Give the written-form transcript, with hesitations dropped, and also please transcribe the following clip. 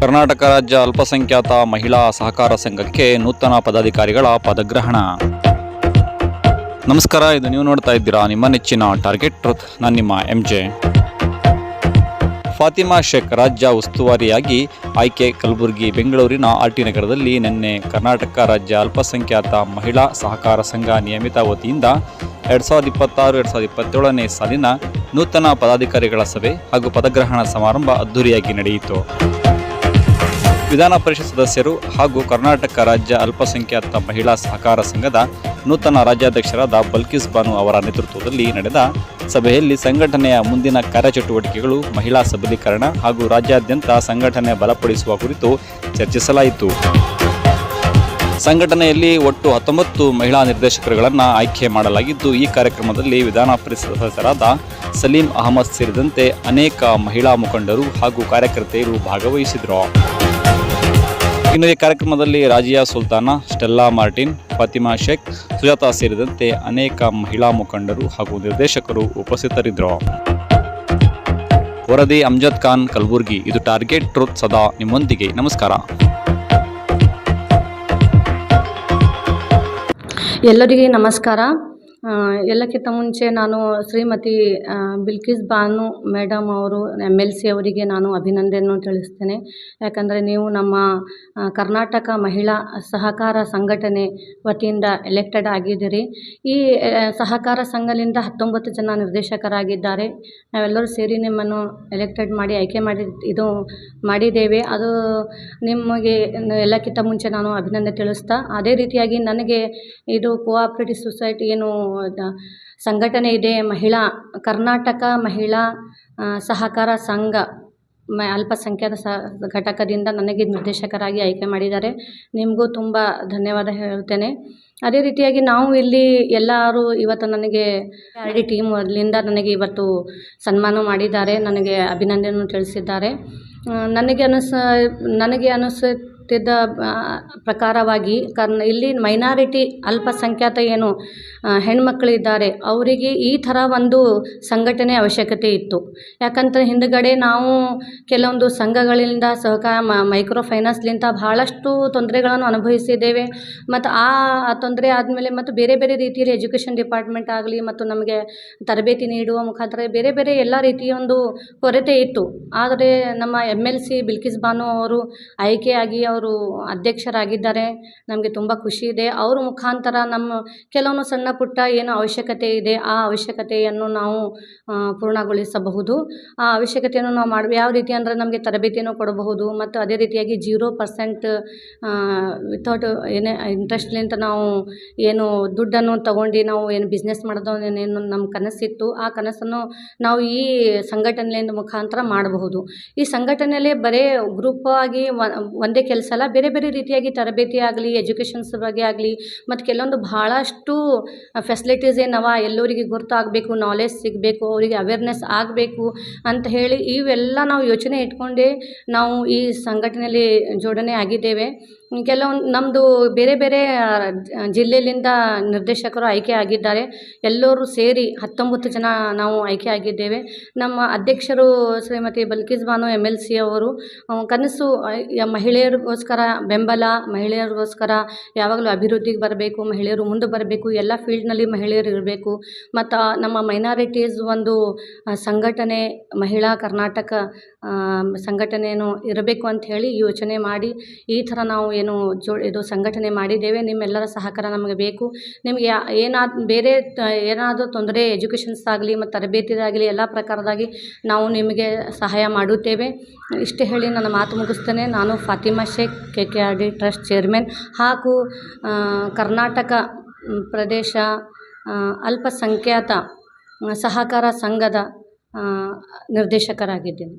ಕರ್ನಾಟಕ ರಾಜ್ಯ ಅಲ್ಪಸಂಖ್ಯಾತ ಮಹಿಳಾ ಸಹಕಾರ ಸಂಘಕ್ಕೆ ನೂತನ ಪದಾಧಿಕಾರಿಗಳ ಪದಗ್ರಹಣ. ನಮಸ್ಕಾರ, ಇದು ನೀವು ನೋಡ್ತಾ ಇದ್ದೀರಾ ನಿಮ್ಮ ನೆಚ್ಚಿನ ಟಾರ್ಗೆಟ್ ಟ್ರುತ್. ನಾನು ನಿಮ್ಮ MJ. ಫಾತಿಮಾ ಶೇಖ್ ರಾಜ್ಯ ಉಸ್ತುವಾರಿಯಾಗಿ ಆಯ್ಕೆ. ಕಲಬುರಗಿ. ಬೆಂಗಳೂರಿನ RT ನಗರದಲ್ಲಿ ನಿನ್ನೆ ಕರ್ನಾಟಕ ರಾಜ್ಯ ಅಲ್ಪಸಂಖ್ಯಾತ ಮಹಿಳಾ ಸಹಕಾರ ಸಂಘ ನಿಯಮಿತ ವತಿಯಿಂದ 2026-2027ನೇ ಸಾಲಿನ ನೂತನ ಪದಾಧಿಕಾರಿಗಳ ಸಭೆ ಹಾಗೂ ಪದಗ್ರಹಣ ಸಮಾರಂಭ ಅದ್ದೂರಿಯಾಗಿ ನಡೆಯಿತು. ವಿಧಾನ ಪರಿಷತ್ ಸದಸ್ಯರು ಹಾಗೂ ಕರ್ನಾಟಕ ರಾಜ್ಯ ಅಲ್ಪಸಂಖ್ಯಾತ ಮಹಿಳಾ ಸಹಕಾರ ಸಂಘದ ನೂತನ ರಾಜ್ಯಾಧ್ಯಕ್ಷರಾದ ಬಲ್ಕಿಸ್ ಬಾನು ಅವರ ನೇತೃತ್ವದಲ್ಲಿ ನಡೆದ ಸಭೆಯಲ್ಲಿ ಸಂಘಟನೆಯ ಮುಂದಿನ ಕಾರ್ಯಚಟುವಟಿಕೆಗಳು, ಮಹಿಳಾ ಸಬಲೀಕರಣ ಹಾಗೂ ರಾಜ್ಯಾದ್ಯಂತ ಸಂಘಟನೆ ಬಲಪಡಿಸುವ ಕುರಿತು ಚರ್ಚಿಸಲಾಯಿತು. ಸಂಘಟನೆಯಲ್ಲಿ ಒಟ್ಟು 19 ಮಹಿಳಾ ನಿರ್ದೇಶಕರುಗಳನ್ನು ಆಯ್ಕೆ ಮಾಡಲಾಗಿದ್ದು, ಈ ಕಾರ್ಯಕ್ರಮದಲ್ಲಿ ವಿಧಾನ ಪರಿಷತ್ ಸದಸ್ಯರಾದ ಸಲೀಂ ಅಹಮದ್ ಸೇರಿದಂತೆ ಅನೇಕ ಮಹಿಳಾ ಮುಖಂಡರು ಹಾಗೂ ಕಾರ್ಯಕರ್ತೆಯರು ಭಾಗವಹಿಸಿದರು. ಇನ್ನು ಈ ಕಾರ್ಯಕ್ರಮದಲ್ಲಿ ರಾಜಿಯಾ ಸುಲ್ತಾನ, ಸ್ಟೆಲ್ಲಾ ಮಾರ್ಟಿನ್, ಫಾತಿಮಾ ಶೇಖ್, ಸುಜಾತಾ ಸೇರಿದಂತೆ ಅನೇಕ ಮಹಿಳಾ ಮುಖಂಡರು ಹಾಗೂ ನಿರ್ದೇಶಕರು ಉಪಸ್ಥಿತರಿದ್ದರು. ವರದಿ ಅಮ್ಜದ್ ಖಾನ್, ಕಲಬುರಗಿ. ಇದು ಟಾರ್ಗೆಟ್ ಟ್ರುತ್, ಸದಾ ನಿಮ್ಮೊಂದಿಗೆ. ನಮಸ್ಕಾರ. ಎಲ್ಲರಿಗೆ ನಮಸ್ಕಾರ. ಎಲ್ಲಕ್ಕಿಂತ ಮುಂಚೆ ನಾನು ಶ್ರೀಮತಿ ಬಿಲ್ಕಿಸ್ ಬಾನು ಮೇಡಮ್ ಅವರು MLC ಅವರಿಗೆ ನಾನು ಅಭಿನಂದನೆಯನ್ನು ತಿಳಿಸ್ತೇನೆ. ಯಾಕಂದರೆ ನೀವು ನಮ್ಮ ಕರ್ನಾಟಕ ಮಹಿಳಾ ಸಹಕಾರ ಸಂಘಟನೆ ವತಿಯಿಂದ ಎಲೆಕ್ಟೆಡ್ ಆಗಿದ್ದೀರಿ. ಈ ಸಹಕಾರ ಸಂಘದಿಂದ 19 ಜನ ನಿರ್ದೇಶಕರಾಗಿದ್ದಾರೆ. ನಾವೆಲ್ಲರೂ ಸೇರಿ ನಿಮ್ಮನ್ನು ಎಲೆಕ್ಟೆಡ್ ಮಾಡಿ ಆಯ್ಕೆ ಮಾಡಿದ್ದೇವೆ. ಅದು ನಿಮಗೆ ಎಲ್ಲಕ್ಕಿಂತ ಮುಂಚೆ ನಾನು ಅಭಿನಂದನೆ ತಿಳಿಸ್ತಾ, ಅದೇ ರೀತಿಯಾಗಿ ನನಗೆ ಇದು ಕೋಆಪರೇಟಿವ್ ಸೊಸೈಟಿ ಏನು ಸಂಘಟನೆ ಇದೆ, ಕರ್ನಾಟಕ ಮಹಿಳಾ ಸಹಕಾರ ಸಂಘ ಅಲ್ಪಸಂಖ್ಯಾತ ಘಟಕದಿಂದ ನನಗೆ ನಿರ್ದೇಶಕರಾಗಿ ಆಯ್ಕೆ ಮಾಡಿದ್ದಾರೆ. ನಿಮಗೂ ತುಂಬ ಧನ್ಯವಾದ ಹೇಳ್ತೇನೆ. ಅದೇ ರೀತಿಯಾಗಿ ನಾವು ಇಲ್ಲಿ ಎಲ್ಲರೂ ಇವತ್ತು ನನಗೆ ಟೀಮ್ ಅಲ್ಲಿಂದ ನನಗೆ ಇವತ್ತು ಸನ್ಮಾನ ಮಾಡಿದ್ದಾರೆ, ನನಗೆ ಅಭಿನಂದನೆಯನ್ನು ತಿಳಿಸಿದ್ದಾರೆ. ನನಗೆ ಅನಿಸುತ್ತಿದ್ದ ಪ್ರಕಾರವಾಗಿ ಇಲ್ಲಿ ಮೈನಾರಿಟಿ ಅಲ್ಪಸಂಖ್ಯಾತ ಏನು ಹೆಣ್ಮಕ್ಳಿದ್ದಾರೆ ಅವರಿಗೆ ಈ ಥರ ಒಂದು ಸಂಘಟನೆ ಅವಶ್ಯಕತೆ ಇತ್ತು. ಯಾಕಂತ ಹಿಂದುಗಡೆ ನಾವು ಕೆಲವೊಂದು ಸಂಘಗಳಿಂದ ಮೈಕ್ರೋ ಫೈನಾನ್ಸ್ಲಿಂದ ಬಹಳಷ್ಟು ತೊಂದರೆಗಳನ್ನು ಅನುಭವಿಸಿದ್ದೇವೆ. ಮತ್ತು ಆ ತೊಂದರೆ ಆದಮೇಲೆ ಮತ್ತು ಬೇರೆ ಬೇರೆ ರೀತಿಯಲ್ಲಿ ಎಜುಕೇಷನ್ ಡಿಪಾರ್ಟ್ಮೆಂಟ್ ಆಗಲಿ ಮತ್ತು ನಮಗೆ ತರಬೇತಿ ನೀಡುವ ಮುಖಾಂತರ ಬೇರೆ ಬೇರೆ ಎಲ್ಲ ರೀತಿಯ ಒಂದು ಕೊರತೆ ಇತ್ತು. ಆದರೆ ನಮ್ಮ MLC ಬಿಲ್ಕಿಸ್ ಬಾನು ಅವರು ಆಯ್ಕೆಯಾಗಿ ಅವರು ಅಧ್ಯಕ್ಷರಾಗಿದ್ದಾರೆ. ನಮಗೆ ತುಂಬ ಖುಷಿ ಇದೆ. ಅವ್ರ ಮುಖಾಂತರ ನಮ್ಮ ಕೆಲವೊಂದು ಸಣ್ಣ ಪುಟ್ಟ ಏನು ಅವಶ್ಯಕತೆ ಇದೆ ಆ ಅವಶ್ಯಕತೆಯನ್ನು ನಾವು ಪೂರ್ಣಗೊಳಿಸಬಹುದು. ಆ ಅವಶ್ಯಕತೆಯನ್ನು ನಾವು ಯಾವ ರೀತಿ ಅಂದರೆ ನಮಗೆ ತರಬೇತಿಯನ್ನು ಕೊಡಬಹುದು ಮತ್ತು ಅದೇ ರೀತಿಯಾಗಿ 0% ವಿತೌಟ್ ಏನೇ ಇಂಟ್ರೆಸ್ಟ್ಲಿಂತ ನಾವು ಏನು ದುಡ್ಡನ್ನು ತಗೊಂಡು ನಾವು ಏನು ಬಿಸ್ನೆಸ್ ಮಾಡೋದು ಏನು ನಮ್ಮ ಕನಸಿತ್ತು, ಆ ಕನಸನ್ನು ನಾವು ಈ ಸಂಘಟನೆಯಿಂದ ಮುಖಾಂತರ ಮಾಡಬಹುದು. ಈ ಸಂಘಟನೆಯಲ್ಲಿ ಬರೀ ಗ್ರೂಪ್ ಆಗಿ ಒಂದೇ ಕೆಲಸ ಅಲ್ಲ, ಬೇರೆ ಬೇರೆ ರೀತಿಯಾಗಿ ತರಬೇತಿ ಆಗಲಿ, ಎಜುಕೇಷನ್ಸ್ ಬಗ್ಗೆ ಆಗಲಿ ಮತ್ತು ಕೆಲವೊಂದು ಭಾಳಷ್ಟು ಫೆಸಿಲಿಟೀಸ್ ಏನವ ಎಲ್ಲರಿಗೆ ಗೊತ್ತಾಗಬೇಕು, ನಾಲೆಜ್ ಸಿಗಬೇಕು, ಅವರಿಗೆ ಅವೇರ್ನೆಸ್ ಆಗಬೇಕು ಅಂತ ಹೇಳಿ ಇವೆಲ್ಲ ನಾವು ಯೋಚನೆ ಇಟ್ಕೊಂಡೇ ನಾವು ಈ ಸಂಘಟನೆಯಲ್ಲಿ ಜೋಡಣೆ ಆಗಿದ್ದೇವೆ. ಕೆಲವೊಂದು ನಮ್ಮದು ಬೇರೆ ಬೇರೆ ಜಿಲ್ಲೆಯಿಂದ ನಿರ್ದೇಶಕರು ಆಯ್ಕೆ ಆಗಿದ್ದಾರೆ. ಎಲ್ಲರೂ ಸೇರಿ 19 ಜನ ನಾವು ಆಯ್ಕೆ ಆಗಿದ್ದೇವೆ. ನಮ್ಮ ಅಧ್ಯಕ್ಷರು ಶ್ರೀಮತಿ ಬಲ್ಕಿಸ್ ಬಾನು MLC ಅವರು ಕನಸು ಮಹಿಳೆಯರಿಗೋಸ್ಕರ ಬೆಂಬಲ, ಮಹಿಳೆಯರಿಗೋಸ್ಕರ ಯಾವಾಗಲೂ ಅಭಿವೃದ್ಧಿಗೆ ಬರಬೇಕು, ಮಹಿಳೆಯರು ಮುಂದೆ ಬರಬೇಕು, ಎಲ್ಲ ಫೀಲ್ಡ್ನಲ್ಲಿ ಮಹಿಳೆಯರು ಇರಬೇಕು ಮತ್ತು ನಮ್ಮ ಮೈನಾರಿಟೀಸ್ ಒಂದು ಸಂಘಟನೆ, ಮಹಿಳಾ ಕರ್ನಾಟಕ ಸಂಘಟನೆಯನ್ನು ಇರಬೇಕು ಅಂತ ಹೇಳಿ ಯೋಚನೆ ಮಾಡಿ ಈ ಥರ ನಾವು ಇದು ಸಂಘಟನೆ ಮಾಡಿದ್ದೇವೆ. ನಿಮ್ಮೆಲ್ಲರ ಸಹಕಾರ ನಮಗೆ ಬೇಕು. ನಿಮಗೆ ಏನಾದರೂ ತೊಂದರೆ ಎಜುಕೇಷನ್ಸ್ ಆಗಲಿ ಮತ್ತು ತರಬೇತಿದಾಗಲಿ ಎಲ್ಲ ಪ್ರಕಾರದಾಗಿ ನಾವು ನಿಮಗೆ ಸಹಾಯ ಮಾಡುತ್ತೇವೆ. ಇಷ್ಟು ಹೇಳಿ ನನ್ನ ಮಾತು ಮುಗಿಸ್ತೇನೆ. ನಾನು Fatima Sheikh, KKRD trust chairman ಹಾಗೂ ಕರ್ನಾಟಕ ಪ್ರದೇಶ ಅಲ್ಪಸಂಖ್ಯಾತ ಸಹಕಾರ ಸಂಘದ ನಿರ್ದೇಶಕರಾಗಿದ್ದೇನೆ.